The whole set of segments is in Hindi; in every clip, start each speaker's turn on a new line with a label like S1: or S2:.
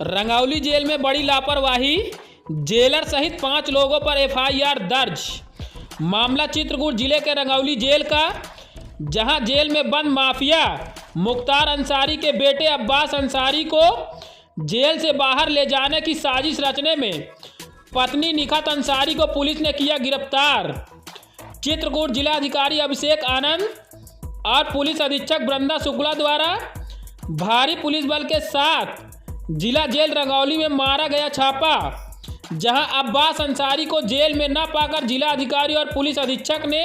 S1: रंगौली जेल में बड़ी लापरवाही, जेलर सहित 5 लोगों पर एफआईआर दर्ज। मामला चित्रकूट जिले के रंगौली जेल का, जहां जेल में बंद माफिया मुख्तार अंसारी के बेटे अब्बास अंसारी को जेल से बाहर ले जाने की साजिश रचने में पत्नी निखत अंसारी को पुलिस ने किया गिरफ्तार। चित्रकूट जिलाधिकारी अभिषेक आनंद और पुलिस अधीक्षक वृंदा शुक्ला द्वारा भारी पुलिस बल के साथ जिला जेल रंगौली में मारा गया छापा, जहां अब्बास अंसारी को जेल में न पाकर जिला अधिकारी और पुलिस अधीक्षक ने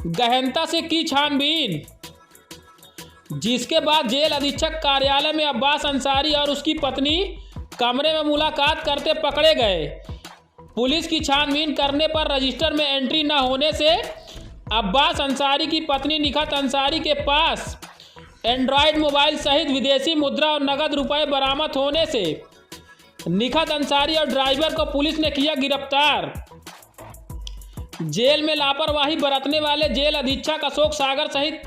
S1: गहनता से की छानबीन, जिसके बाद जेल अधीक्षक कार्यालय में अब्बास अंसारी और उसकी पत्नी कमरे में मुलाकात करते पकड़े गए। पुलिस की छानबीन करने पर रजिस्टर में एंट्री न होने से अब्बास अंसारी की पत्नी निखत अंसारी के पास एंड्रॉयड मोबाइल सहित विदेशी मुद्रा और नगद रुपए बरामद होने से निखत अंसारी और ड्राइवर को पुलिस ने किया गिरफ्तार। जेल में लापरवाही बरतने वाले जेल अधीक्षक अशोक सागर सहित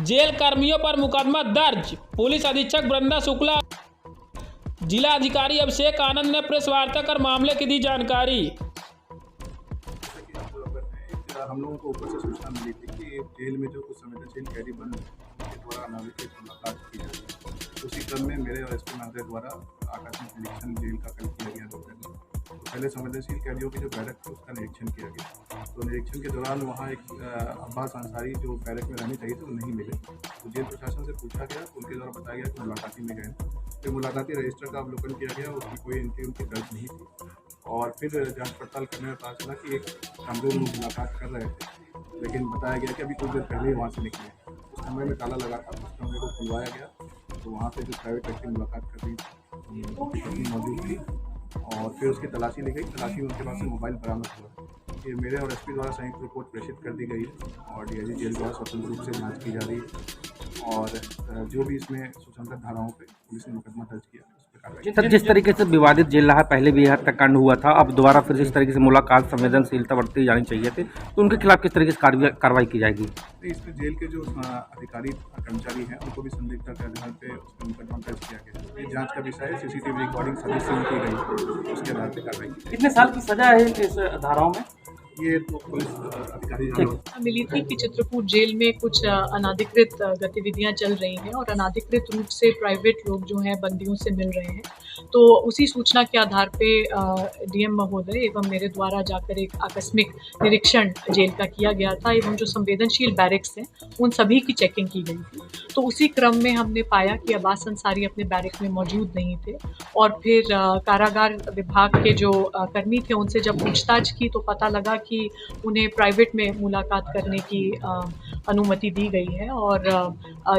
S1: जेल कर्मियों पर मुकदमा दर्ज। पुलिस अधीक्षक वृंदा शुक्ला, जिला अधिकारी अभिषेक आनंद ने प्रेस वार्ता कर मामले की दी जानकारी।
S2: हम लोगों को ऊपर से सूचना मिली थी कि जेल में जो कुछ संवेदनशील कैदी बंद उनके द्वारा अनावश्यक मुलाकात की जा रही है। उसी क्रम में मेरे और एसपी महोदय द्वारा आकस्मिक निरीक्षण जेल का कल किया गया दोपहर में। तो पहले संवेदनशील कैदियों की जो बैरक थी उसका निरीक्षण किया गया। तो निरीक्षण के दौरान वहाँ एक अब्बास अंसारी जो बैरक में रहने चाहिए थे वो नहीं मिले। तो जेल प्रशासन से पूछा गया तो उनके द्वारा बताया गया कि मुलाकाती में गए। फिर मुलाकाती रजिस्टर का अवलोकन किया गया, उसकी कोई एंट्री उनकी दर्ज नहीं थी। और फिर जांच पड़ताल करने में पता चला कि एक कमरे में मुलाकात कर रहे थे, लेकिन बताया गया कि अभी कुछ देर पहले ही वहाँ से निकले। उस कमरे में ताला लगा था, उस कमरे को खुलवाया गया तो वहाँ पे जो प्राइवेट व्यक्ति मुलाकात कर रही थी उनकी पत्नी मौजूद थी और फिर उसकी तलाशी ली गई। तलाशी में उनके पास से मोबाइल बरामद हुआ। ये मेरे और एसपी द्वारा संयुक्त रिपोर्ट प्रेषित कर दी गई है और डीआईजी जेल द्वारा स्वतंत्र रूप से जाँच की जा रही है और जो भी इसमें सुसंगत धाराओं पर पुलिस ने मुकदमा दर्ज किया।
S3: सर, जिस तरीके से विवादित जेल रहा, पहले भी हत्याकांड हुआ था, अब दोबारा फिर जिस तरीके से मुलाकात संवेदनशीलता बढ़ती जानी चाहिए थी, तो उनके खिलाफ किस तरीके से कार्रवाई की जाएगी?
S2: इसमें जेल के जो अधिकारी कर्मचारी हैं उनको भी संदिग्धता के आधार पे उसका मुकदमा दर्ज किया गया। ये जांच का विषय है। सीसीटीवी रिकॉर्डिंग सभी सील की गई, उसके आधार पर कार्रवाई की।
S3: कितने साल की सजा है इस धाराओं में?
S2: ये तो पुलिस अधिकारी
S4: मिली थी कि चित्रकूट जेल में कुछ अनाधिकृत गतिविधियां चल रही हैं और अनाधिकृत रूप से प्राइवेट लोग जो हैं बंदियों से मिल रहे हैं। तो उसी सूचना के आधार पे डीएम महोदय एवं मेरे द्वारा जाकर एक आकस्मिक निरीक्षण जेल का किया गया था एवं जो संवेदनशील बैरक्स हैं उन सभी की चेकिंग की गई थी। तो उसी क्रम में हमने पाया कि अब्बास अंसारी अपने बैरक में मौजूद नहीं थे और फिर कारागार विभाग के जो कर्मी थे उनसे जब पूछताछ की तो पता लगा कि उन्हें प्राइवेट में मुलाकात करने की अनुमति दी गई है और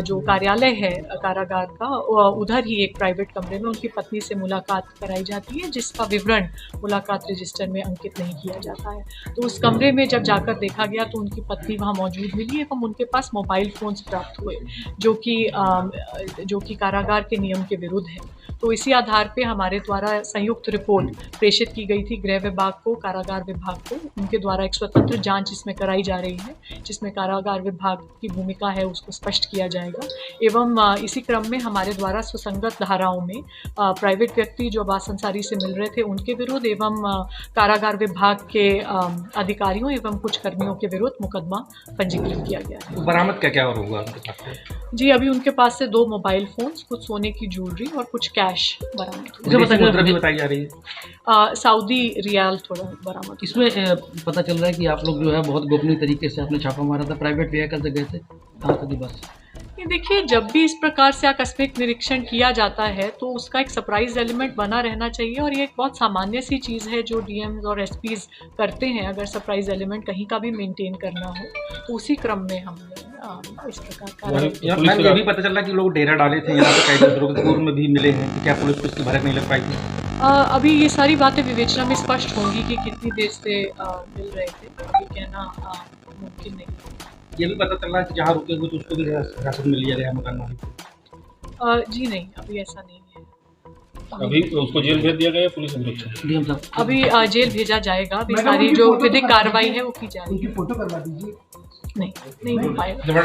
S4: जो कार्यालय है कारागार का उधर ही एक प्राइवेट कमरे में उनकी पत्नी से मुलाकात कराई जाती है, जिसका विवरण मुलाकात रजिस्टर में अंकित नहीं किया जाता है। तो उस कमरे में जब जाकर देखा गया तो उनकी पत्नी वहां मौजूद मिली एवं उनके पास मोबाइल फोन्स प्राप्त हुए जो कि कारागार के नियम के विरुद्ध है। तो इसी आधार पे हमारे द्वारा संयुक्त रिपोर्ट प्रेषित की गई थी गृह विभाग को, कारागार विभाग को। उनके द्वारा एक स्वतंत्र जांच इसमें कराई जा रही है, जिसमें कारागार विभाग की भूमिका है उसको स्पष्ट किया जाएगा। एवं इसी क्रम में हमारे द्वारा सुसंगत धाराओं में प्राइवेट व्यक्ति जो अब्बास अंसारी से मिल रहे थे उनके विरुद्ध एवं कारागार विभाग के अधिकारियों एवं कुछ कर्मियों के विरुद्ध मुकदमा पंजीकृत किया गया है।
S3: बरामद क्या क्या और हुआ?
S4: जी, अभी उनके पास से 2 मोबाइल फोन्स, कुछ सोने की ज्वेलरी और कुछ कैश बरामद
S3: भी बताई जा रही है।
S4: सऊदी रियाल थोड़ा बरामद।
S5: इसमें पता चल रहा है कि आप लोग जो है बहुत गोपनीय तरीके से आपने छापा मारा था, प्राइवेट व्हीकल से गए थे, कहाँ तक बस?
S4: देखिए, जब भी इस प्रकार से आकस्मिक निरीक्षण किया जाता है तो उसका एक सरप्राइज एलिमेंट बना रहना चाहिए और ये एक बहुत सामान्य सी चीज़ है जो डीएम्स और एसपीज करते हैं। अगर सरप्राइज एलिमेंट कहीं का भी मेंटेन करना हो तो उसी क्रम में हमने इस प्रकार का
S3: ये भी पता चल रहा है कि लोग डेरा डाले थे यहाँ पे कैदीपुर में भी मिले हैं, तो क्या पुलिस को इसकी भरक नहीं लग पाई थी?
S4: अभी ये सारी बातें विवेचना में स्पष्ट होंगी कि कितनी देर से मिल रहे थे, अभी कहना मुमकिन नहीं।
S3: ये भी पता चल रहा है कि जहाँ रुके हुए तो उसको भी हिरासत में लिया गया मकान मालिक?
S4: जी नहीं, अभी ऐसा नहीं है।
S6: अभी उसको जेल भेज दिया गया पुलिस ने?
S4: अभी जेल भेजा जाएगा। अभी सारी जो विधिक कार्रवाई है वो की जाएगी।
S5: फोटो करवा दीजिए।
S4: नहीं हो पाएगा।